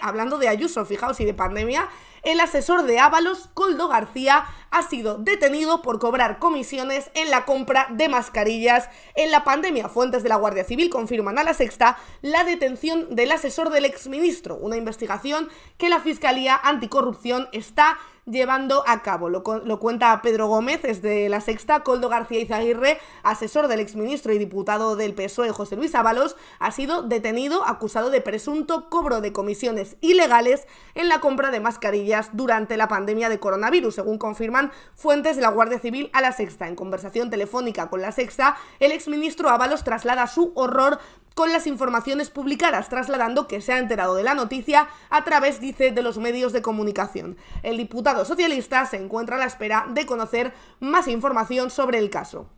hablando de Ayuso, fijaos, y de pandemia, el asesor de Ábalos, Koldo García, ha sido detenido por cobrar comisiones en la compra de mascarillas en la pandemia. Fuentes de la Guardia Civil confirman a La Sexta la detención del asesor del exministro, una investigación que la Fiscalía Anticorrupción está llevando a cabo. Lo cuenta Pedro Gómez, desde La Sexta. Koldo García Izaguirre, asesor del exministro y diputado del PSOE José Luis Ábalos, ha sido detenido acusado de presunto cobro de comisiones ilegales en la compra de mascarillas durante la pandemia de coronavirus, según confirman fuentes de la Guardia Civil a La Sexta. En conversación telefónica con La Sexta, el exministro Ábalos traslada su horror con las informaciones publicadas, trasladando que se ha enterado de la noticia a través, dice, de los medios de comunicación. El diputado socialista se encuentra a la espera de conocer más información sobre el caso.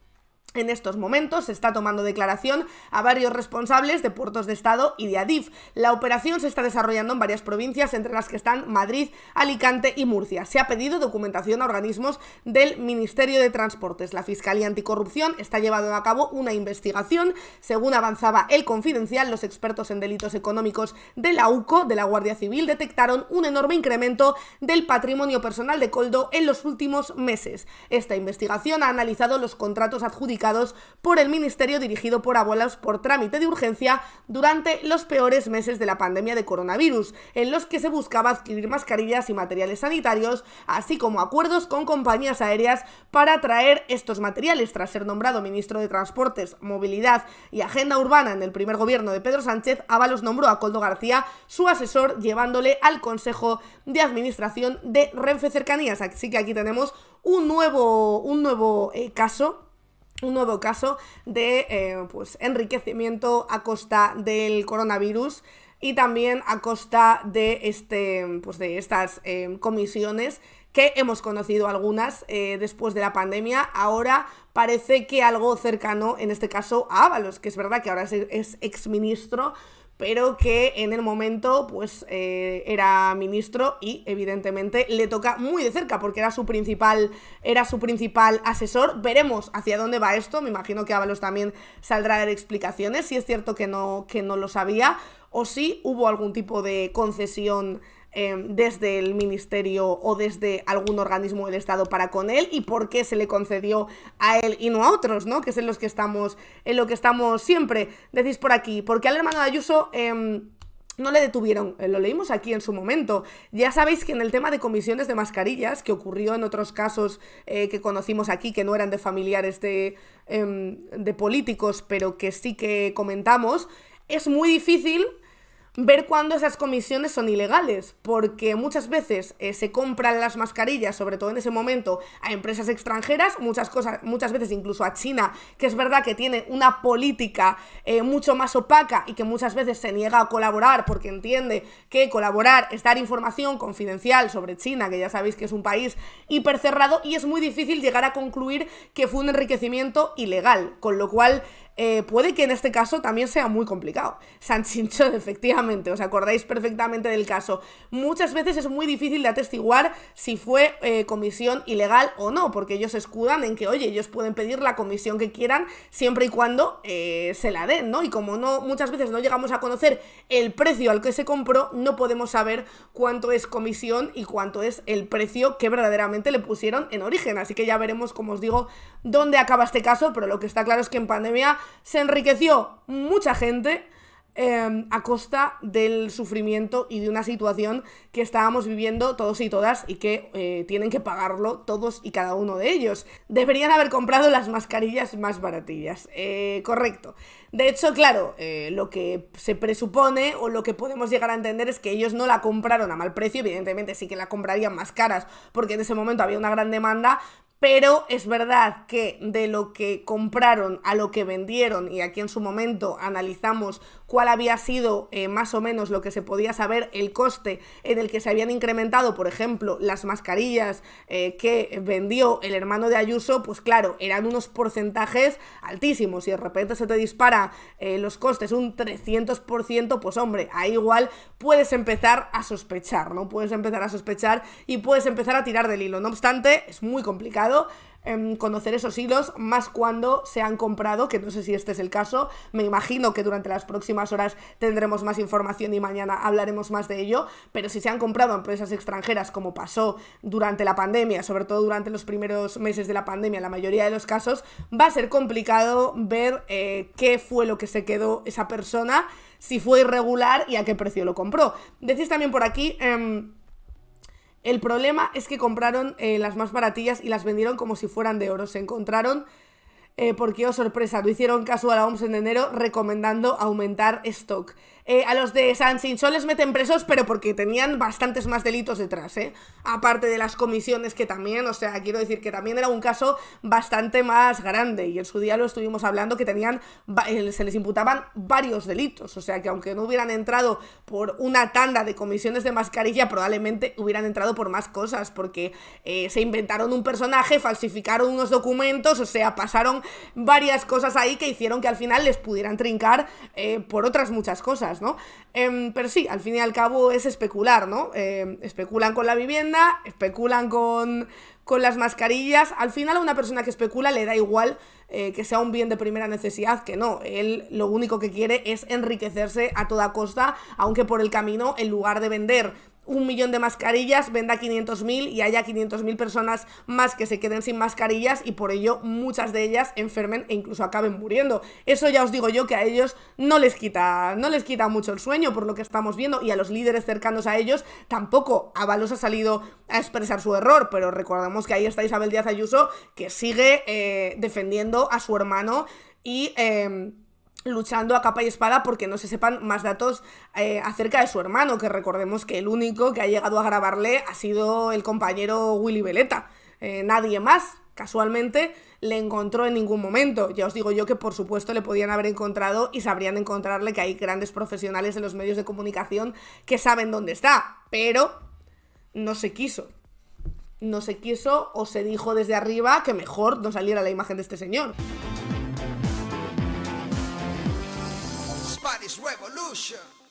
En estos momentos se está tomando declaración a varios responsables de puertos de Estado y de Adif. La operación se está desarrollando en varias provincias, entre las que están Madrid, Alicante y Murcia. Se ha pedido documentación a organismos del Ministerio de Transportes. La Fiscalía Anticorrupción está llevando a cabo una investigación. Según avanzaba El Confidencial, los expertos en delitos económicos de la UCO, de la Guardia Civil, detectaron un enorme incremento del patrimonio personal de Koldo en los últimos meses. Esta investigación ha analizado los contratos adjudicados por el ministerio dirigido por Ábalos por trámite de urgencia durante los peores meses de la pandemia de coronavirus, en los que se buscaba adquirir mascarillas y materiales sanitarios, así como acuerdos con compañías aéreas para traer estos materiales. Tras ser nombrado ministro de Transportes, Movilidad y Agenda Urbana en el primer gobierno de Pedro Sánchez, Ábalos nombró a Koldo García su asesor, llevándole al Consejo de Administración de Renfe Cercanías. Así que aquí tenemos un nuevo caso de enriquecimiento a costa del coronavirus y también a costa de estas comisiones que hemos conocido algunas después de la pandemia. Ahora parece que algo cercano, en este caso a Ábalos, que es verdad que ahora es exministro, pero que en el momento era ministro y evidentemente le toca muy de cerca porque era su principal asesor. Veremos hacia dónde va esto. Me imagino que Ábalos también saldrá a dar explicaciones, si es cierto que no lo sabía o si hubo algún tipo de concesión desde el ministerio o desde algún organismo del Estado para con él, y por qué se le concedió a él y no a otros, ¿no? Que es en lo que estamos siempre. Decís por aquí, porque al hermano de Ayuso no le detuvieron, lo leímos aquí en su momento. Ya sabéis que en el tema de comisiones de mascarillas, que ocurrió en otros casos que conocimos aquí, que no eran de familiares de políticos, pero que sí que comentamos, es muy difícil ver cuándo esas comisiones son ilegales, porque muchas veces se compran las mascarillas, sobre todo en ese momento, a empresas extranjeras, muchas veces incluso a China, que es verdad que tiene una política mucho más opaca y que muchas veces se niega a colaborar porque entiende que colaborar es dar información confidencial sobre China, que ya sabéis que es un país hipercerrado, y es muy difícil llegar a concluir que fue un enriquecimiento ilegal, con lo cual puede que en este caso también sea muy complicado. Sanchinchón, efectivamente, os acordáis perfectamente del caso. Muchas veces es muy difícil de atestiguar si fue comisión ilegal o no, porque ellos se escudan en que, oye, ellos pueden pedir la comisión que quieran siempre y cuando se la den, ¿no? Y como muchas veces no llegamos a conocer el precio al que se compró, no podemos saber cuánto es comisión y cuánto es el precio que verdaderamente le pusieron en origen. Así que ya veremos, como os digo, dónde acaba este caso, pero lo que está claro es que en pandemia se enriqueció mucha gente a costa del sufrimiento y de una situación que estábamos viviendo todos y todas y que tienen que pagarlo todos y cada uno de ellos. Deberían haber comprado las mascarillas más baratillas, correcto. De hecho, claro, lo que se presupone o lo que podemos llegar a entender es que ellos no la compraron a mal precio. Evidentemente sí que la comprarían más caras porque en ese momento había una gran demanda, pero es verdad que de lo que compraron a lo que vendieron, y aquí en su momento analizamos cuál había sido más o menos lo que se podía saber, el coste en el que se habían incrementado, por ejemplo, las mascarillas que vendió el hermano de Ayuso, pues claro, eran unos porcentajes altísimos, y de repente se te dispara los costes un 300%, pues hombre, ahí igual puedes empezar a sospechar, ¿no? Puedes empezar a sospechar y puedes empezar a tirar del hilo. No obstante, es muy complicado. conocer esos hilos, más cuando se han comprado, que no sé si este es el caso. Me imagino que durante las próximas horas tendremos más información y mañana hablaremos más de ello, pero si se han comprado empresas extranjeras, como pasó durante la pandemia, sobre todo durante los primeros meses de la pandemia, en la mayoría de los casos, va a ser complicado ver qué fue lo que se quedó esa persona, si fue irregular y a qué precio lo compró. Decís también por aquí... el problema es que compraron las más baratillas y las vendieron como si fueran de oro. Se encontraron, porque, oh sorpresa, no hicieron caso a la OMS en enero recomendando aumentar stock. A los de San Chinchón les meten presos, pero porque tenían bastantes más delitos detrás, aparte de las comisiones que también, o sea, quiero decir que también era un caso bastante más grande, y en su día lo estuvimos hablando que se les imputaban varios delitos, o sea que aunque no hubieran entrado por una tanda de comisiones de mascarilla, probablemente hubieran entrado por más cosas, porque se inventaron un personaje, falsificaron unos documentos, o sea, pasaron varias cosas ahí que hicieron que al final les pudieran trincar por otras muchas cosas, ¿no? Pero sí, al fin y al cabo es especular, ¿no? Especulan con la vivienda, especulan con las mascarillas. Al final a una persona que especula le da igual que sea un bien de primera necesidad que no. Él lo único que quiere es enriquecerse a toda costa, aunque por el camino, en lugar de vender 1 millón de mascarillas, venda 500.000 y haya 500.000 personas más que se queden sin mascarillas y por ello muchas de ellas enfermen e incluso acaben muriendo. Eso ya os digo yo que a ellos no les quita mucho el sueño, por lo que estamos viendo, y a los líderes cercanos a ellos tampoco. Ábalos ha salido a expresar su error, pero recordemos que ahí está Isabel Díaz Ayuso, que sigue defendiendo a su hermano y... luchando a capa y espada porque no se sepan más datos acerca de su hermano, que recordemos que el único que ha llegado a grabarle ha sido el compañero Willy Veleta. Nadie más, casualmente, le encontró en ningún momento. Ya os digo yo que por supuesto le podían haber encontrado y sabrían encontrarle, que hay grandes profesionales de los medios de comunicación que saben dónde está, pero no se quiso. No se quiso, o se dijo desde arriba que mejor no saliera la imagen de este señor. Spanish Revolution.